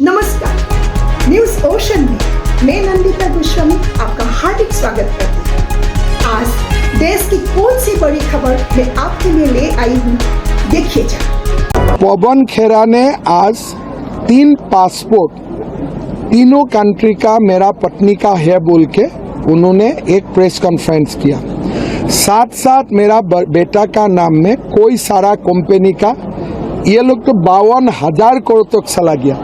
नमस्कार, news ocean में मैं नंदिता गोस्वामी आपका हार्दिक स्वागत करती हूँ। आज देश की कौन सी बड़ी खबर मैं आपके लिए ले आई हूँ, देखिए जरा। पवन खेरा ने आज 3 पासपोर्ट तीनों कंट्री का मेरा पत्नी का है बोल के उन्होंने एक प्रेस कॉन्फ्रेंस किया। साथ साथ मेरा बेटा का नाम में कोई सारा कंपनी का ये लोग तो 52,000 करोड़ तक चला गया।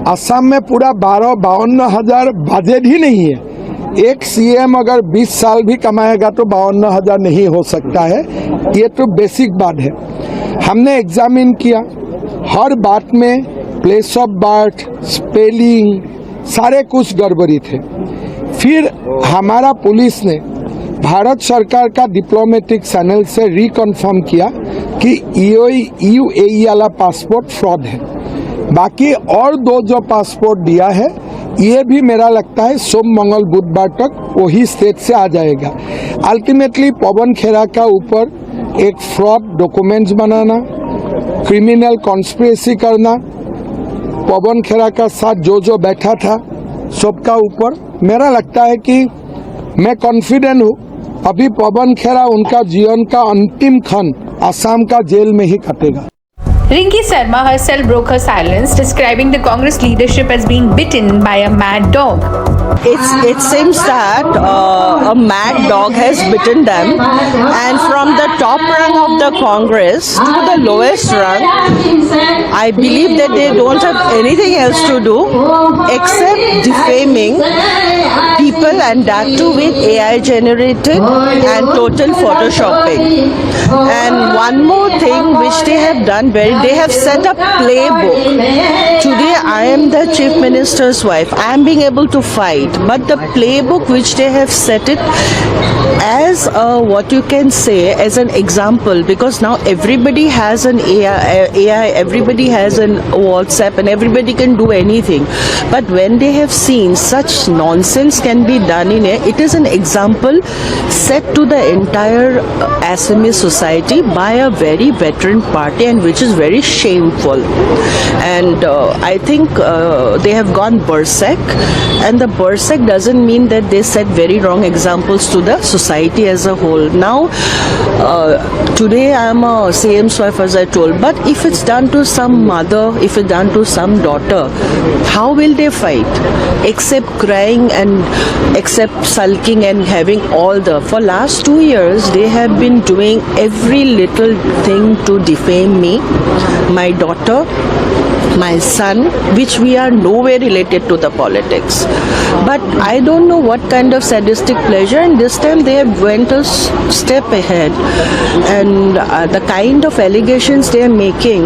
असम में पूरा 52,000 बजट ही नहीं है। एक सीएम अगर 20 साल भी कमाएगा तो 52,000 नहीं हो सकता है। ये तो बेसिक बात है। हमने एग्जामिन किया, हर बात में प्लेस ऑफ बर्थ, स्पेलिंग सारे कुछ गड़बड़ी थे। फिर हमारा पुलिस ने भारत सरकार का डिप्लोमेटिक चैनल से रिकन्फर्म किया कि यूएई वाला पासपोर्ट फ्रॉड है। बाकी और 2 जो पासपोर्ट दिया है ये भी मेरा लगता है सोम मंगल बुधवार तक वही स्टेट से आ जाएगा। अल्टीमेटली पवन खेरा का ऊपर एक फ्रॉड डॉक्यूमेंट्स बनाना, क्रिमिनल कॉन्स्पिरेसी करना, पवन खेरा का साथ जो बैठा था सबका ऊपर मेरा लगता है कि मैं कॉन्फिडेंट हूँ अभी पवन खेरा उनका जीवन का अंतिम क्षण असम का जेल में ही कटेगा। Rinki Sharma herself broke her silence, describing the Congress leadership as being bitten by a mad dog. It seems that a mad dog has bitten them, and from the top rung of the Congress to the lowest rung, I believe that they don't have anything else to do except defaming people, and that too with AI generated and total photoshopping. And one more thing which they have done they have set up playbook. Today I am the chief minister's wife. I am being able to fight, but the playbook which they have set it as what you can say as an example, because now everybody has an AI, everybody has an WhatsApp, and everybody can do anything. But when they have seen such nonsense can be done in it is an example set to the entire Assamese society by a very veteran party, and which is very shameful. And I think they have gone berserk, and the berserk doesn't mean that they set very wrong examples to the society as a whole. Now today I am a CM's wife, as I told, but if it's done to some mother, if it's done to some daughter, how will they fight except crying and except sulking and having all the for last 2 years they have been doing every little thing to defame me, my daughter, my son, which we are nowhere related to the politics. But I don't know what kind of sadistic pleasure, and this time they have went a step ahead. And the kind of allegations they are making,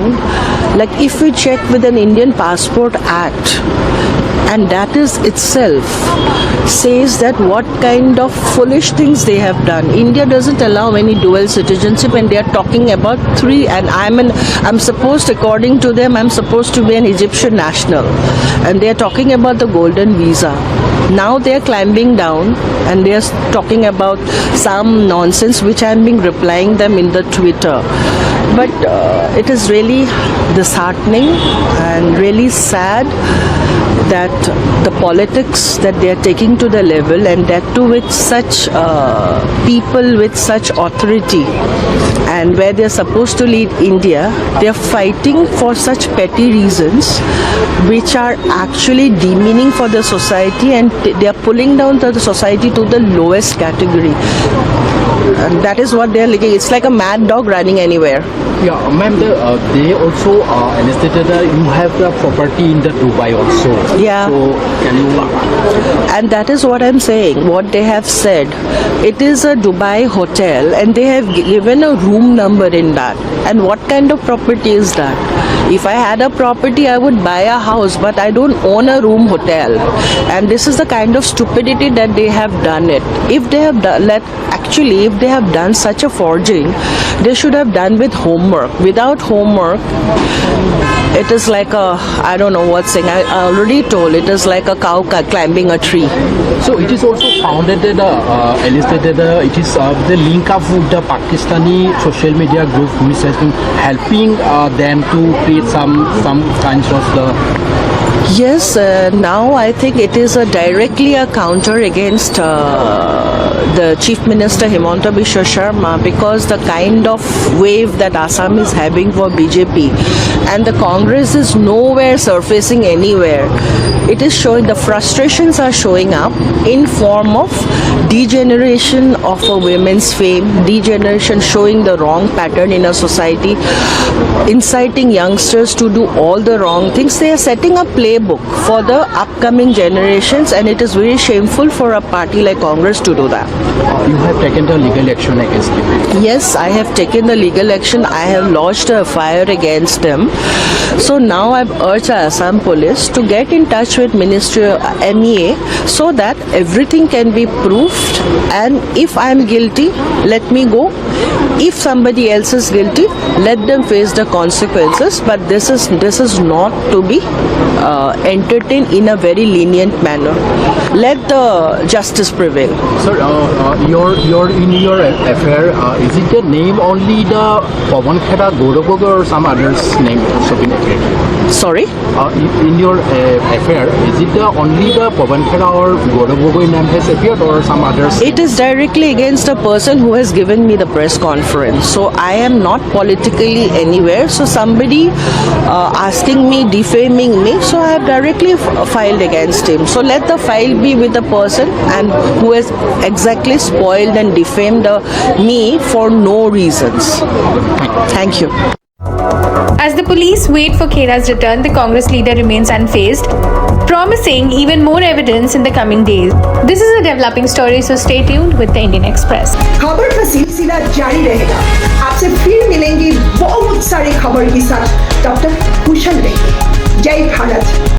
like if we check with an Indian Passport Act, and that is itself says that what kind of foolish things they have done. India doesn't allow any dual citizenship, and they are talking about 3, and I'm supposed, according to them, I'm supposed to be an Egyptian national, and they are talking about the golden visa. Now they are climbing down and they are talking about some nonsense which I am being replying them in the Twitter. But it is really disheartening and really sad that the politics that they are taking to the level, and that too with such people with such authority, and where they are supposed to lead India, they are fighting for such petty reasons which are actually demeaning for the society, and they are pulling down the society to the lowest category. And that is what they are looking. It's like a mad dog running anywhere. Yeah, ma'am, they also enlisted you have the property in the Dubai also. Yeah. So can you? And that is what I'm saying. What they have said, it is a Dubai hotel, and they have given a room number in that. And what kind of property is that? If I had a property, I would buy a house, but I don't own a room hotel. And this is the kind of stupidity that they have done it. If they have done, if they have done such a forging, they should have done with homework. Without homework, it is like a, I don't know what saying, I already told, it is like a cow climbing a tree. So it is also founded, enlisted, it is the link up with the Pakistani social media group which has been helping them to create some kinds of the Yes, now I think it is directly a counter against the Chief Minister Himanta Biswa Sharma, because the kind of wave that Assam is having for BJP and the Congress is nowhere surfacing anywhere. It is showing, the frustrations are showing up in form of degeneration of a women's fame, degeneration, showing the wrong pattern in a society, inciting youngsters to do all the wrong things. They are setting a playbook for the upcoming generations, and it is very shameful for a party like Congress to do that. You have taken the legal action against them. Yes, I have taken the legal action. I have lodged a FIR against them. So now I've urged the Assam police to get in touch with Ministry MEA so that everything can be proved, and if I am guilty, let me go. If somebody else is guilty, let them face the consequences. But this is not to be entertained in a very lenient manner. Let the justice prevail. Sir, your in your affair, is it the name only the Pawan Khera Gaurav or some others name also been added? Sorry? In your affair, is it the only the Pawan Khera or Gaurav name has appeared or some others? It is directly against a person who has given me the press conference. So I am not politically anywhere. So somebody asking me, defaming me, so I have directly filed against him. So let the file be with the person and who has exactly spoiled and defamed me for no reasons. Thank you. As the police wait for Khera's return, the Congress leader remains unfazed, promising even more evidence in the coming days. This is a developing story, so stay tuned with the Indian Express. खबर का सिलसिला जारी रहेगा। आपसे फिर मिलेंगे बहुत सारी खबर के साथ। तब तक कुशल रहिए। जय भारत।